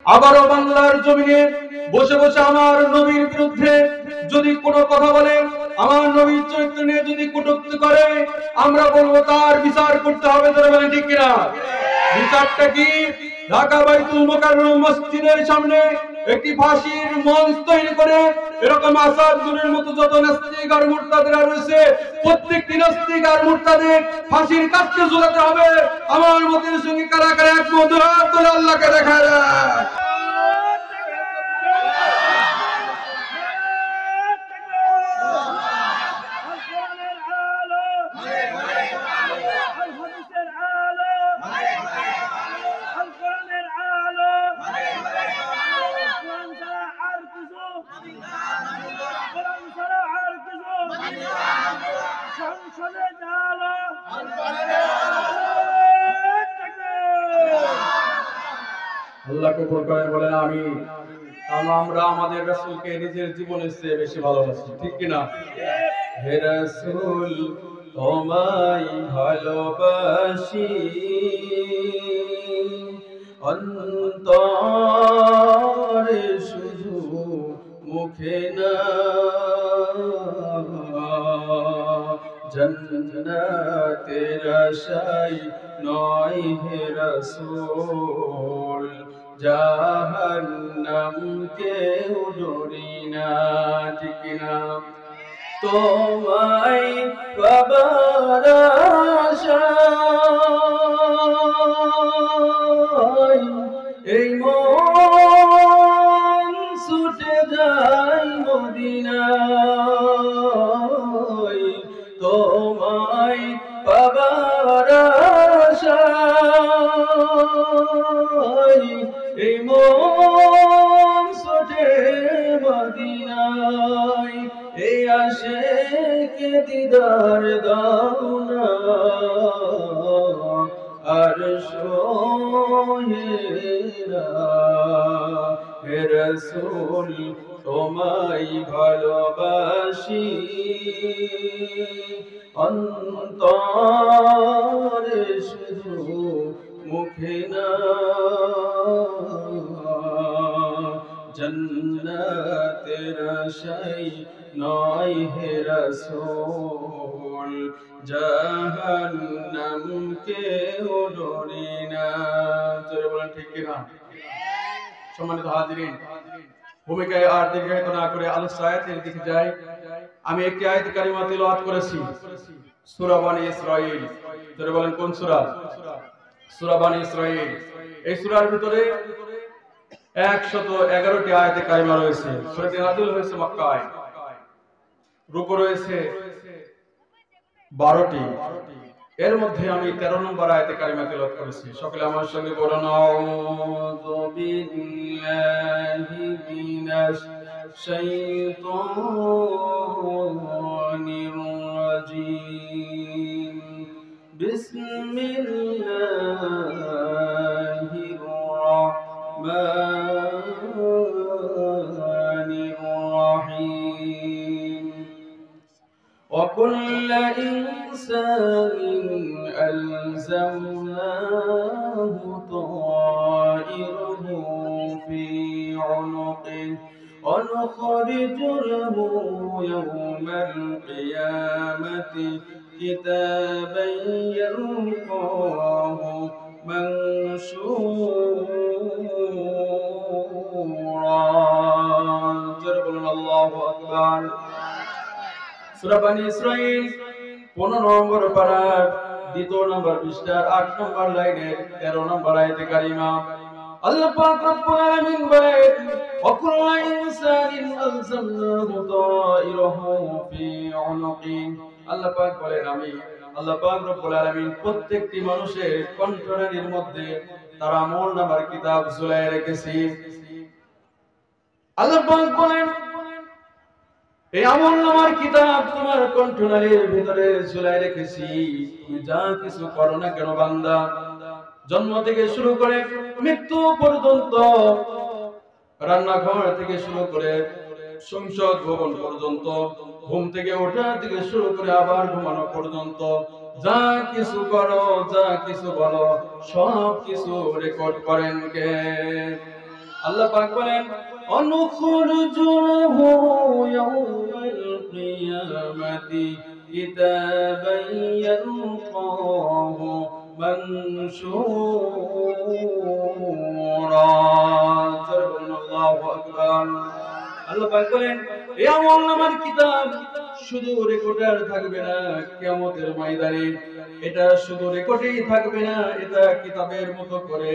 আবারও বাংলার জমিনে বসে বসে আমার নবীর বিরুদ্ধে যদি কোনো কথা বলে, আমার নবীর চরিত্র নিয়ে যদি কটূক্তি করে, আমরা বলবো তার বিচার করতে হবে। ধরে বলেন ঠিক কিনা? বিচারটা কি? ঢাকা বাইতুল মোকাররম মসজিদের সামনে একটি ফাঁসির মঞ্চ তৈরি করে এরকম আসাদুরের মতো যত নাস্তিক আর মুরতাদরা রয়েছে, প্রত্যেকটি নাস্তিক আর মুরতাদের ফাঁসির কাছে ঝুলাতে হবে। আমার মতের সঙ্গে কারা কারা একমত তোরা আল্লাহকে দেখা যায়। আল্লাহ কবুল করে বলেন আমিন। আমরা আমাদের রাসূলকে নিজের জীবনের চেয়ে বেশি ভালোবাসি, ঠিক কিনা? হে রাসূল তোমায় ভালোবাসি অন্তরে শুধু মুখে না, জান্নাতের আশায় নয় হে রাসূল, জাহান্নাম কেউ ডরি না, ঠিক কিনা? তোমায় পাবার আশায় এই মন ছুটে যায় মদিনায়, তোমায় পাবার আশায় এই মন ছুটে মদিনায়, এই আশিকে দিদার দাও না আর সোহেরা। হে রাসূল তোমায় ভালোবাসি অন্তরে শুধু মুখে না, জান্নাতের আশায় নয় হে রাসূল, জাহান্নাম কেউ ডরি না। জোরে বলেন ঠিক কিনা? সম্মানিত হাজিরিন, ভূমিকায় আর দীর্ঘায়িত না করে আলোচ্য আয়াতের দিকে যাই। আমি একটি আয়াত কারিমা তিলাওয়াত করেছি, সূরা বনী ইসরাঈল। জোরে বলেন কোন সূরা? সূরা বনী ইসরাঈল। এই সূরার ভিতরে 111টি আয়াতে কারিমা রয়েছে। সূরাটি নাযিল হয়েছে মক্কায়। রুকু রয়েছে 12টি। এর মধ্যে আমি 13 নম্বর আয়াতে কারিমা তিলাওয়াত করেছি। সকলে আমার সঙ্গে বলুন আউযু বিল্লাহি মিনাশ শাইতানির রাজীম, বিসমিল্লাহির রাহমানির রাহিম। وكل إنسان ألزمناه طائره في عنقه ونخرج له يوم القيامة كتابا يلقاه منشورا. الله أكبر. সূরা বনী ইসরাঈল 15 নম্বর পারার 2 নম্বর পৃষ্ঠার 8 নম্বর লাইনের 13 নম্বর আয়াতে কারিমা। আল্লাহ পাক রব্বুল আলামিন বলেন ওয়াকুল্লু ইনসানিন আলজামনাহু তাইরাহু ফি উনুকি। আল্লাহ পাক বলেন আমি আল্লাহ পাক রব্বুল আলামিন প্রত্যেকটি মানুষের কণ্ঠনালীর মধ্যে তার আমলনামার কিতাব ঝুলায় রেখেছি। আল্লাহ পাক বলেন এই আমলনামার কিতাব তোমার কণ্ঠনালীর ভিতরে ঝুলায় রেখেছি। তুমি যা কিছু করো না কেন বান্দা, জন্ম থেকে শুরু করে মৃত্যু পর্যন্ত, রান্নাঘর থেকে শুরু করে সংসদ ভবন পর্যন্ত, ঘুম থেকে ওঠা থেকে শুরু করে আবার ঘুমানো পর্যন্ত, যা কিছু করো, যা কিছু বলো, সব কিছু রেকর্ড করেন কে? আল্লাহ পাক বলেন অনুখরুজু লাহু ইয়াউমাল কিয়ামাতি কিতাবান ইয়ালকাহু মানশুরা। আল্লাহু আকবার। আল্লাহ পাক বলেন এই আমলনামার কিতাব শুধু রেকর্ডার থাকবে না কিয়ামতের ময়দানে, এটা শুধু রেকর্ডেই থাকবে না, এটা কিতাবের মতো করে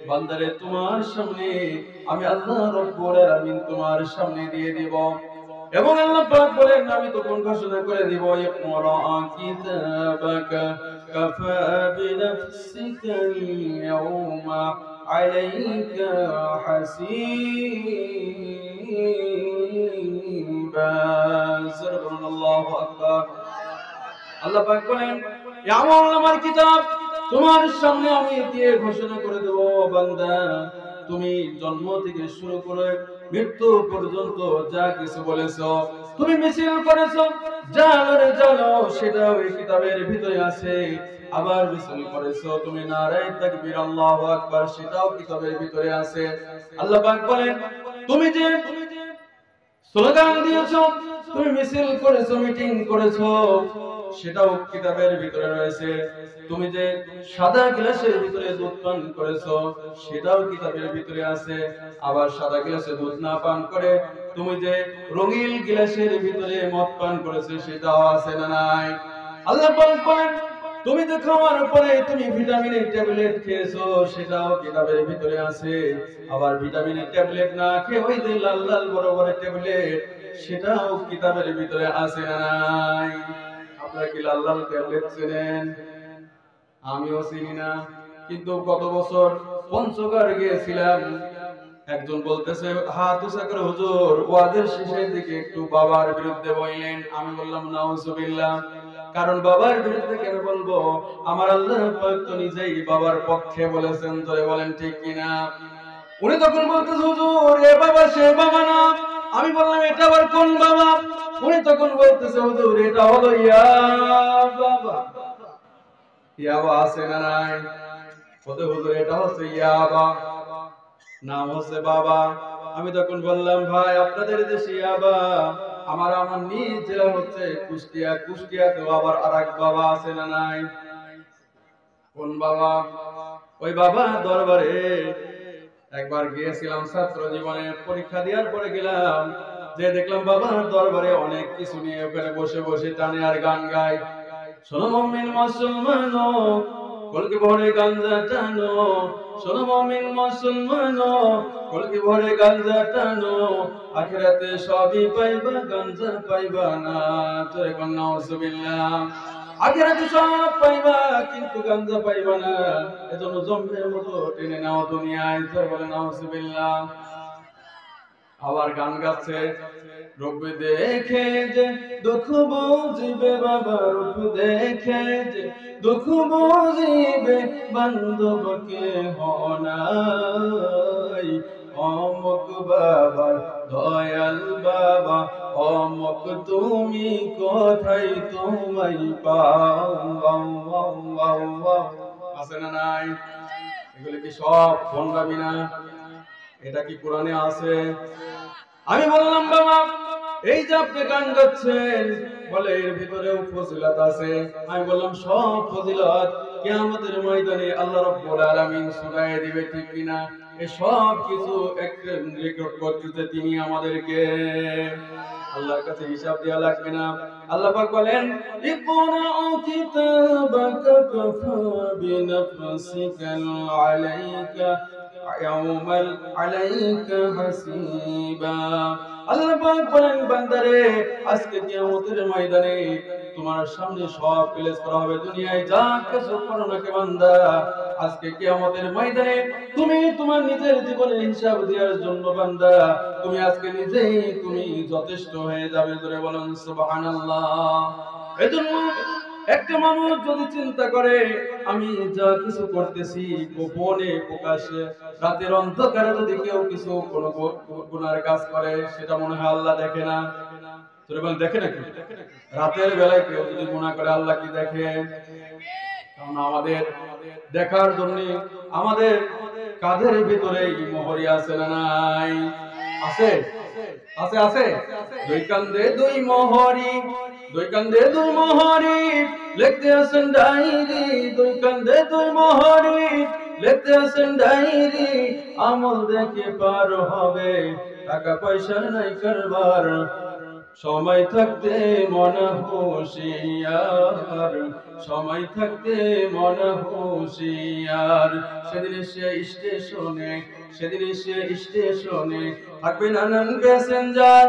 বান্দারে তোমার সামনে আমি আল্লাহ রাব্বুল আলামিন তোমার সামনে দিয়ে দেব। এবং আল্লাহ পাক বলেন আমি তখন ঘোষণা করে দিব ইকরা কিতাবাকা কাফা বিনাফসিকা ইয়াউমা আলাইকা হাসিবা। সুবহানাল্লাহু আকবার। আল্লাহ পাক বলেন এই আমলনামার কিতাব তোমার সামনে আমি দিয়ে ঘোষণা করে দেব বান্দা তুমি জন্ম থেকে শুরু করে মৃত্যু পর্যন্ত যা কিছু বলেছো, তুমি মিছিল করেছো, যা জানো সেটা ওই কিতাবের ভিতরে আছে। আবার মিছিল করেছো তুমি নারায়ে তাকবীর আল্লাহু আকবার, সেটাও কিতাবের ভিতরে আছে। আল্লাহ পাক বলেন তুমি যে স্লোগান দিয়েছো, তুমি মিছিল করেছো, মিটিং করেছো, সেটাও কিতাবের ভিতরে রয়েছে। তুমি যে সাদা গ্লাসের ভিতরে দুধ পান করেছো, সেটাও কিতাবের ভিতরে আছে। আবার সাদা গ্লাসে দুধ না পান করে তুমি যে রঙিন গ্লাসের ভিতরে মদ পান করেছো, সেটাও আছে না নাই? আল্লাহ পাক বলেন তুমি যে খাওয়ার পরে তুমি ভিটামিনের ট্যাবলেট খেয়েছো, সেটাও কিতাবের ভিতরে আছে। আবার ভিটামিনের ট্যাবলেট না খেয়ে ওই যে লাল লাল বড় বড় ট্যাবলেট, সেটাও কিতাবের ভিতরে আছে না নাই? আপনারা কি লাল লাল ট্যাবলেট চেনেন? আমিও চিনি না, কিন্তু গত বছর পঞ্চগড় গিয়েছিলাম। একজন বলতেছে হাত উঁচা করে হুজুর ওয়াজের শেষের দিকে একটু বাবার বিরুদ্ধে বললেন। আমি বললাম নাউজুবিল্লাহ। কারণ বাবার বিরুদ্ধে কেন বলবো? আমার আল্লাহ পাক তো নিজেই বাবার পক্ষে বলেছেন। ধরে বলেন ঠিক কিনা? উনি তখন বলতেছে হুজুর এ বাবা সে বাবা না। আমি বললাম এটা আবার কোন বাবা? উনি তখন বলতেছে হুজুর এটা হলো ইয়া বাবা। ইয়াবা আছে না নাই? বলতে হুজুর এটা হচ্ছে ইয়াবা, নাম হচ্ছে বাবা। আমি তখন বললাম ভাই আপনাদের দেশে ইয়াবা, আমার নিজ জেলা হচ্ছে কুষ্টিয়া। কুষ্টিয়াতেও আবার আরেক বাবা আছে না নাই? কোন বাবা? ওই বাবা দরবারে একবার গিয়েছিলাম ছাত্র জীবনে, পরীক্ষা দেওয়ার পরে গেলাম, যে দেখলাম বাবার দরবারে অনেক কিছু নিয়ে ওখানে বসে বসে টানে আর গান গায়। শোনো মুমিন মুসলমানো কলকি ভরে গাঞ্জা টানো, শোনো মুমিন মুসলমানো কলকি ভরে গাঞ্জা টানো, আখিরাতে সবই পাইবা গাঞ্জা পাইবা না। জোরে কোন নাউজুবিল্লাহ। আখিরাতে সব পাইবা কিন্তু গাঞ্জা পাইবা না, এজন্য জম্মের মতো টেনে নাও দুনিয়ায়। জোরে বলে নাউজুবিল্লাহ। আবার গান গাচ্ছে রূপ দেখে যে দুঃখ বুঝিবে বাবা, রূপ দেখে যে দুঃখ বুঝিবে বান্ধবকে হনাই। অমুক বাবা দয়াল বাবা, অমুক তুমি কোথায় তোমায় পাও। আছে না নাই? এগুলো কি সব ভণ্ডামি না? এটা কি কোরআনে আছে? আমি বললাম বাবা এই যে আপনি গান গাচ্ছেন, বলে এর ভিতরেও ফজিলত আছে। আমি বললাম সব ফজিলত কিয়ামতের ময়দানে আল্লাহ রাব্বুল আলামিন শুনায়ে দিবে, ঠিক কিনা? এই সব কিছু একটা রেকর্ড করতেছে তিনি আমাদেরকে। আল্লাহর কাছে হিসাব দেওয়া লাগবে না। আল্লাহ পাক বলেন ইকরা কিতাবাকা কাফা বিনাফসিকা আলাইকা ইয়াউমাল আলাইকা হাসিবা। আল্লাহ পাক বলেন বান্দারে আজকে কিয়ামতের ময়দানে তোমার সামনে সব প্লেস করা হবে। দুনিয়ায় যা কিছু করো না কে বান্দা, আজকে কিয়ামতের ময়দানে তুমি তোমার নিজের জীবনের হিসাব দেওয়ার জন্য বান্দা তুমি আজকে নিজেই তুমি যথেষ্ট হয়ে যাবে। ধরে বলেন সুবহানাল্লাহ। এজন্য একটা মানুষ যদি চিন্তা করে আমি যা কিছু করতেছি গোপনে প্রকাশ্যে রাতের অন্ধকারে যদি কেউ কিছু কোনো গুনার কাজ করে, সেটা মনে হয় আল্লাহ দেখে না। তোরা বল দেখে নাকি? রাতের বেলায় কেউ যদি গুনাহ করে আল্লাহ কি দেখে? কারণ আমাদের দেখার জন্য আমাদের কাঁধের ভিতরে এই মোহরি আছে না নাই? আছে আছে আছে। দুই কান্দে দুই মোহরি, দুই কান্দে দুই মোহরি, লিখতে আছেন ডায়েরি। দুই কান্দে দুই মোহরি, লিখতে আছেন ডায়েরি। আমল দেখে পার হবে, টাকা পয়সা নাই কারবার। সময় থাকতে মন হুঁশিয়ার, সময় থাকতে মন হুঁশিয়ার। সেদিন সে স্টেশনে, সেদিন সে স্টেশনে থাকবে নানান প্যাসেঞ্জার।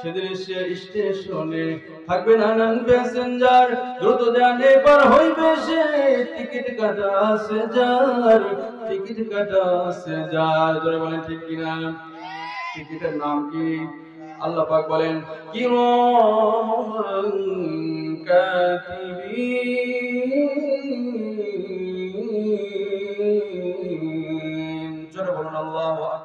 সেদিন সে স্টেশনে থাকবে নানান প্যাসেঞ্জার। দ্রুত জানে পার হইবে সে, টিকিট কাটা আছে যার, টিকিট কাটা আছে যার। ধরে বলেন ঠিক কিনা? টিকিটের নাম কি? আল্লাহ পাক বলেন কিরামান কাতিবিন। জোরে বলুন আল্লাহু আকবার।